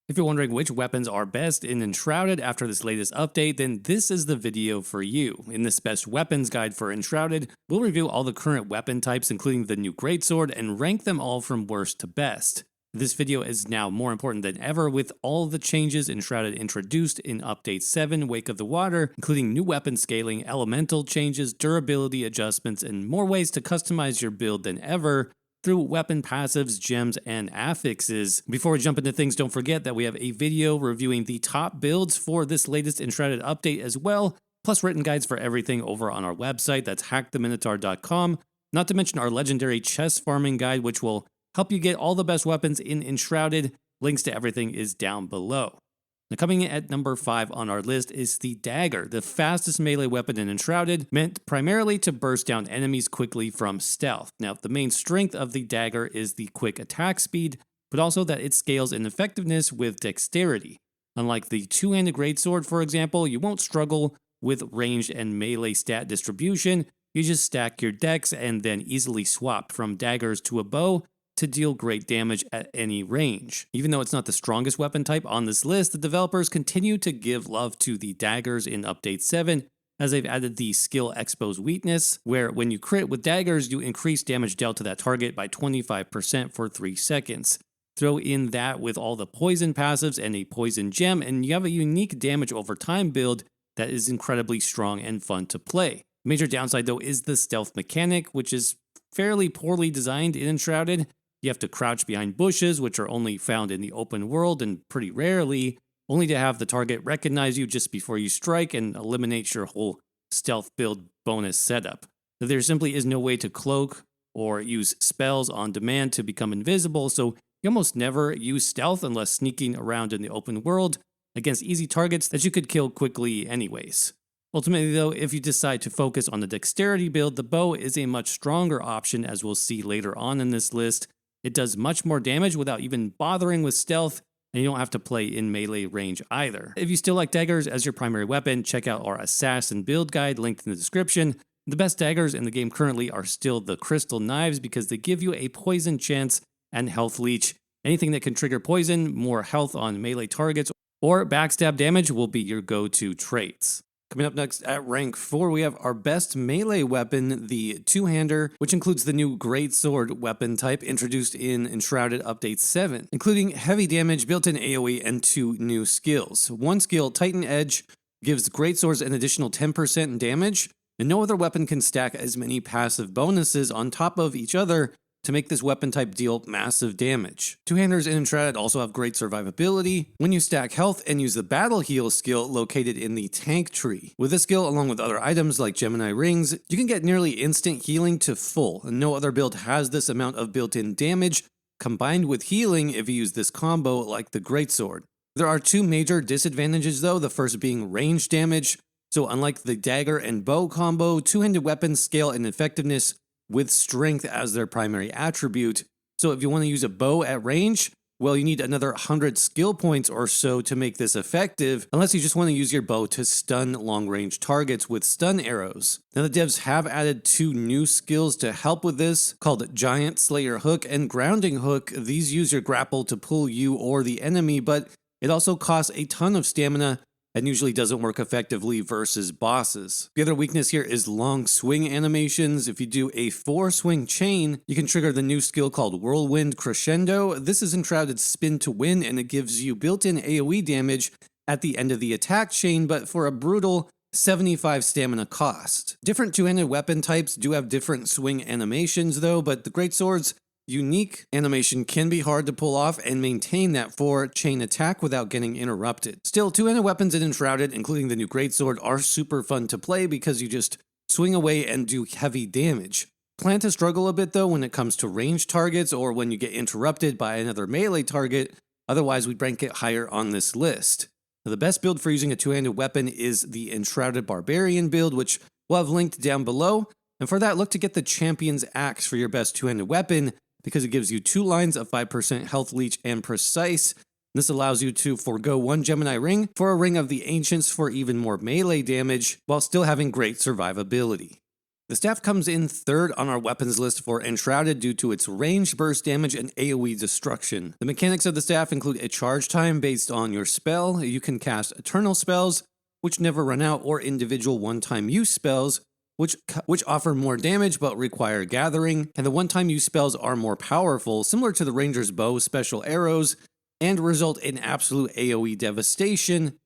If you're wondering which weapons are best in Enshrouded after this latest update, then this is the video for you. In this best weapons guide for Enshrouded, we'll review all the current weapon types including the new Greatsword and rank them all from worst to best. This video is now more important than ever with all the changes Enshrouded introduced in Update 7 Wake of the Water, including new weapon scaling, elemental changes, durability adjustments, and more ways to customize your build than ever through weapon passives, gems, and affixes. Before we jump into things, don't forget that we have a video reviewing the top builds for this latest Enshrouded update as well, plus written guides for everything over on our website, that's hacktheminotaur.com, not to mention our legendary chest farming guide, which will help you get all the best weapons in Enshrouded. Links to everything is down below. Now, coming in at number 5 on our list is the Dagger, the fastest melee weapon in Enshrouded, meant primarily to burst down enemies quickly from stealth. Now, the main strength of the Dagger is the quick attack speed, but also that it scales in effectiveness with dexterity. Unlike the two-handed Greatsword, for example, you won't struggle with ranged and melee stat distribution. You just stack your dex and then easily swap from daggers to a bow to deal great damage at any range. Even though it's not the strongest weapon type on this list, the developers continue to give love to the daggers in Update 7, as they've added the skill expose weakness, where when you crit with daggers, you increase damage dealt to that target by 25% for 3 seconds. Throw in that with all the poison passives and a poison gem, and you have a unique damage over time build that is incredibly strong and fun to play. Major downside though is the stealth mechanic, which is fairly poorly designed in Enshrouded. You have to crouch behind bushes, which are only found in the open world and pretty rarely, only to have the target recognize you just before you strike and eliminate your whole stealth build bonus setup. There simply is no way to cloak or use spells on demand to become invisible, so you almost never use stealth unless sneaking around in the open world against easy targets that you could kill quickly anyways. Ultimately though, if you decide to focus on the dexterity build, the bow is a much stronger option, as we'll see later on in this list. It does much more damage without even bothering with stealth, and you don't have to play in melee range either. If you still like daggers as your primary weapon, check out our assassin build guide linked in the description. The best daggers in the game currently are still the crystal knives because they give you a poison chance and health leech. Anything that can trigger poison, more health on melee targets, or backstab damage will be your go-to traits. Coming up next at rank 4, we have our best melee weapon, the two-hander, which includes the new Greatsword weapon type introduced in Enshrouded Update 7, including heavy damage, built-in AoE, and 2 new skills. One skill, Titan Edge, gives Greatswords an additional 10% in damage, and no other weapon can stack as many passive bonuses on top of each other to make this weapon type deal massive damage. Two-handers in Enshrouded also have great survivability when you stack health and use the battle heal skill located in the tank tree. With this skill, along with other items like Gemini rings, you can get nearly instant healing to full, and no other build has this amount of built-in damage combined with healing if you use this combo like the Greatsword. There are 2 major disadvantages though, the first being range damage. So unlike the dagger and bow combo, two-handed weapons scale in effectiveness with strength as their primary attribute. So if you want to use a bow at range, well, you need another 100 skill points or so to make this effective, unless you just want to use your bow to stun long-range targets with stun arrows. Now the devs have added 2 new skills to help with this, called Giant Slayer Hook and Grounding Hook. These use your grapple to pull you or the enemy, but it also costs a ton of stamina and usually doesn't work effectively versus bosses. The other weakness here is long swing animations. If you do a 4-swing chain, you can trigger the new skill called Whirlwind Crescendo. This is Enshrouded's spin to win, and it gives you built-in AoE damage at the end of the attack chain, but for a brutal 75 stamina cost. Different two-handed weapon types do have different swing animations though, but the Greatsword's unique animation can be hard to pull off and maintain that 4-chain attack without getting interrupted. Still, two-handed weapons in Enshrouded, including the new Greatsword, are super fun to play because you just swing away and do heavy damage. Plan to struggle a bit though when it comes to ranged targets or when you get interrupted by another melee target, otherwise we'd rank it higher on this list. Now, the best build for using a two-handed weapon is the Enshrouded Barbarian build, which we'll have linked down below, and for that look to get the Champion's Axe for your best two-handed weapon, because it gives you 2 lines of 5% health leech and precise. This allows you to forego 1 Gemini ring for a ring of the Ancients for even more melee damage, while still having great survivability. The staff comes in third on our weapons list for Enshrouded due to its range, burst damage, and AoE destruction. The mechanics of the staff include a charge time based on your spell. You can cast eternal spells, which never run out, or individual one-time use spells, which offer more damage but require gathering. And the one-time use spells are more powerful, similar to the Ranger's bow special arrows, and result in absolute AoE devastation,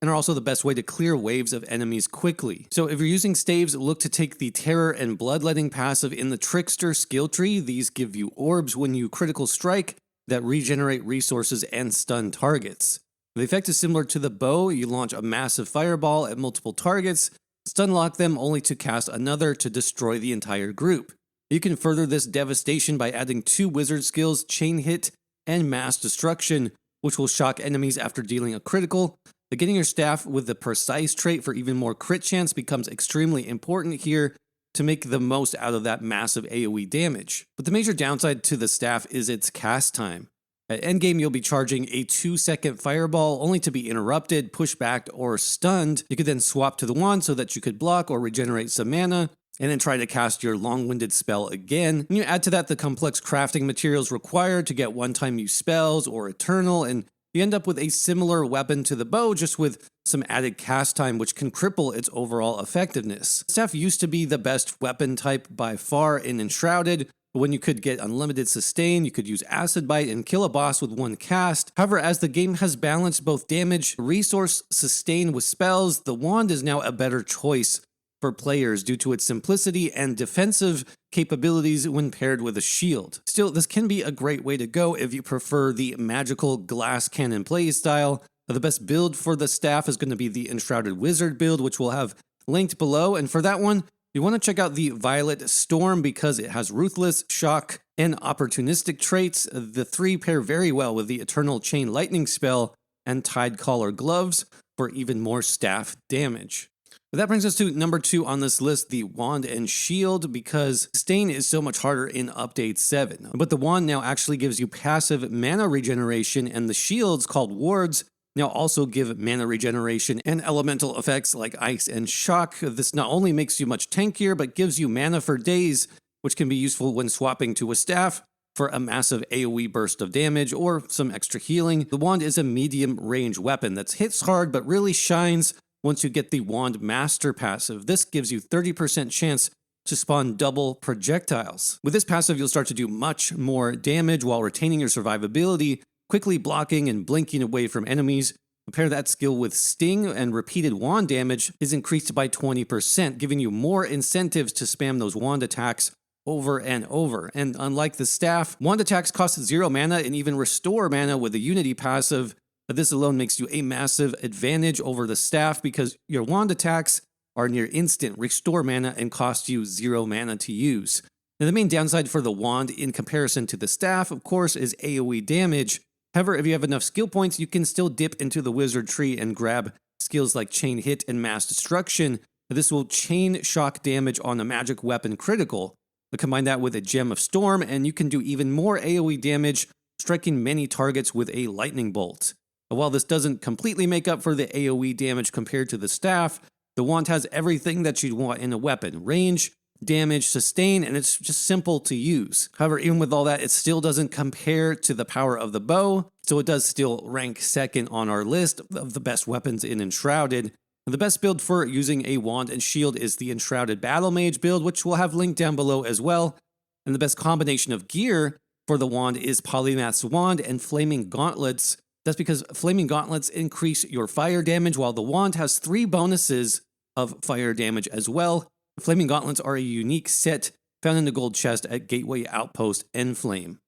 and are also the best way to clear waves of enemies quickly. So if you're using staves, look to take the Terror and Bloodletting passive in the Trickster skill tree. These give you orbs when you critical strike that regenerate resources and stun targets. The effect is similar to the bow. You launch a massive fireball at multiple targets, stun lock them only to cast another to destroy the entire group. You can further this devastation by adding 2 wizard skills, Chain Hit and Mass Destruction, which will shock enemies after dealing a critical. Getting your staff with the precise trait for even more crit chance becomes extremely important here to make the most out of that massive AoE damage. But the major downside to the staff is its cast time. At endgame, you'll be charging a 2-second fireball only to be interrupted, pushed back, or stunned. You could then swap to the wand so that you could block or regenerate some mana, and then try to cast your long-winded spell again. And you add to that the complex crafting materials required to get one-time use spells or eternal, and you end up with a similar weapon to the bow, just with some added cast time, which can cripple its overall effectiveness. Staff used to be the best weapon type by far in Enshrouded, but when you could get unlimited sustain, you could use Acid Bite and kill a boss with one cast. However, as the game has balanced both damage, resource, sustain with spells, the wand is now a better choice for players due to its simplicity and defensive capabilities when paired with a shield. Still, this can be a great way to go if you prefer the magical glass cannon playstyle. The best build for the staff is going to be the Enshrouded Wizard build, which we'll have linked below, and for that one, you want to check out the Violet Storm because it has Ruthless, Shock, and Opportunistic traits. The 3 pair very well with the Eternal Chain Lightning spell and Tide Collar Gloves for even more staff damage. But that brings us to number 2 on this list, the Wand and Shield, because Sustain is so much harder in Update 7. But the Wand now actually gives you passive mana regeneration, and the shields, called Wards, now also give mana regeneration and elemental effects like Ice and Shock. This not only makes you much tankier, but gives you mana for days, which can be useful when swapping to a staff for a massive AoE burst of damage or some extra healing. The Wand is a medium range weapon that hits hard but really shines once you get the Wand Master passive. This gives you 30% chance to spawn double projectiles. With this passive, you'll start to do much more damage while retaining your survivability, quickly blocking and blinking away from enemies. Pair that skill with Sting, and repeated wand damage is increased by 20%, giving you more incentives to spam those wand attacks over and over. And unlike the staff, wand attacks cost 0 mana and even restore mana with the Unity passive. But this alone makes you a massive advantage over the staff because your wand attacks are near instant, restore mana, and cost you 0 mana to use. Now, the main downside for the wand in comparison to the staff, of course, is AoE damage. However, if you have enough skill points, you can still dip into the wizard tree and grab skills like Chain Hit and Mass Destruction. This will chain shock damage on a magic weapon critical. Combine that with a Gem of Storm, and you can do even more AoE damage, striking many targets with a lightning bolt. While this doesn't completely make up for the AoE damage compared to the staff, the wand has everything that you'd want in a weapon: range, damage, sustain, and it's just simple to use. However, even with all that, it still doesn't compare to the power of the bow, so it does still rank second on our list of the best weapons in Enshrouded. The best build for using a wand and shield is the Enshrouded Battle Mage build, which we'll have linked down below as well. And the best combination of gear for the wand is Polymath's Wand and Flaming Gauntlets. That's because Flaming Gauntlets increase your fire damage, while the wand has 3 bonuses of fire damage as well. Flaming Gauntlets are a unique set found in the gold chest at Gateway Outpost Enflame.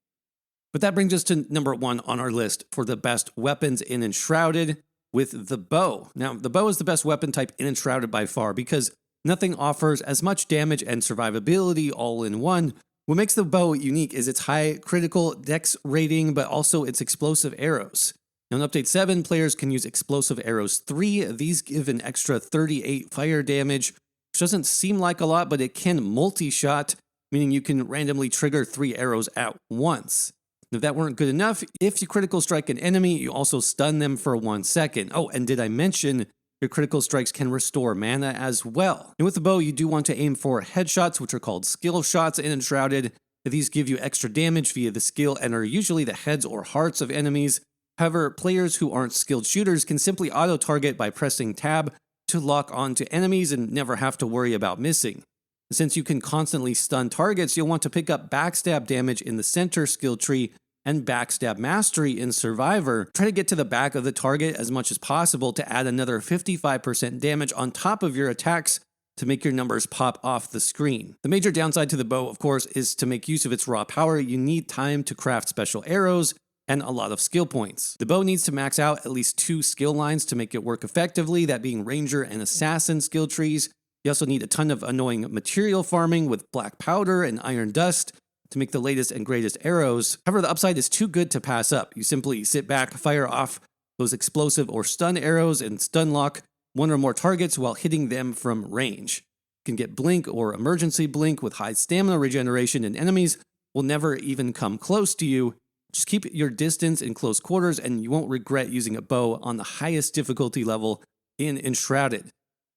But that brings us to number 1 on our list for the best weapons in Enshrouded, with the bow. Now, the bow is the best weapon type in Enshrouded by far because nothing offers as much damage and survivability all in one. What makes the bow unique is its high critical dex rating, but also its explosive arrows. Now, in Update 7, players can use Explosive Arrows 3. These give an extra 38 fire damage, which doesn't seem like a lot, but it can multi-shot, meaning you can randomly trigger 3 arrows at once. If that weren't good enough, if you critical strike an enemy, you also stun them for 1 second. Oh, and did I mention Your critical strikes can restore mana as well. And with the bow, you do want to aim for headshots, which are called skill shots in Enshrouded. These give you extra damage via the skill and are usually the heads or hearts of enemies. However, players who aren't skilled shooters can simply auto-target by pressing tab to lock onto enemies and never have to worry about missing. Since you can constantly stun targets, you'll want to pick up backstab damage in the center skill tree and backstab mastery in Survivor. Try to get to the back of the target as much as possible to add another 55% damage on top of your attacks to make your numbers pop off the screen. The major downside to the bow, of course, is to make use of its raw power, you need time to craft special arrows and a lot of skill points. The bow needs to max out at least 2 skill lines to make it work effectively, that being Ranger and Assassin skill trees. You also need a ton of annoying material farming with black powder and iron dust to make the latest and greatest arrows. However, the upside is too good to pass up. You simply sit back, fire off those explosive or stun arrows, and stun lock one or more targets while hitting them from range. You can get blink or emergency blink with high stamina regeneration, and enemies will never even come close to you. Just keep your distance in close quarters and you won't regret using a bow on the highest difficulty level in Enshrouded.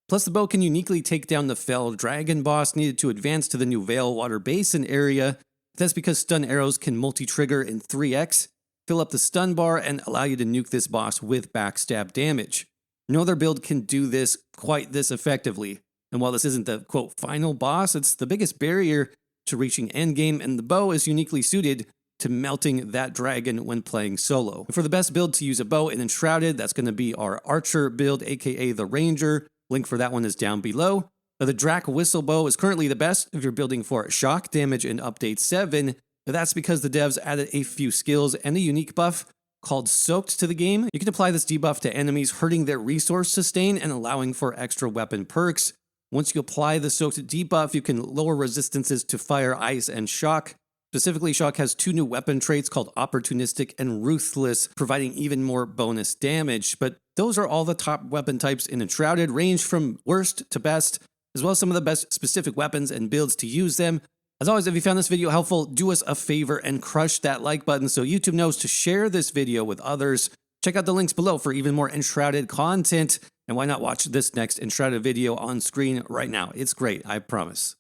Plus, the bow can uniquely take down the fell dragon boss needed to advance to the new Veilwater Basin area. That's because stun arrows can multi-trigger in 3x, fill up the stun bar, and allow you to nuke this boss with backstab damage. No other build can do this quite this effectively. And while this isn't the, quote, final boss, it's the biggest barrier to reaching endgame, and the bow is uniquely suited to melting that dragon when playing solo. And for the best build to use a bow in Enshrouded, that's going to be our Archer build, aka the Ranger. Link for that one is down below. The Drac Whistle Bow is currently the best if you're building for shock damage in Update 7. That's because the devs added a few skills and a unique buff called Soaked to the game. You can apply this debuff to enemies, hurting their resource sustain and allowing for extra weapon perks. Once you apply the Soaked debuff, you can lower resistances to fire, ice, and shock. Specifically, Shock has 2 new weapon traits called Opportunistic and Ruthless, providing even more bonus damage. But those are all the top weapon types in Enshrouded, range from worst to best, as well as some of the best specific weapons and builds to use them. As always, if you found this video helpful, do us a favor and crush that like button so YouTube knows to share this video with others. Check out the links below for even more Enshrouded content, and why not watch this next Enshrouded video on screen right now? It's great, I promise.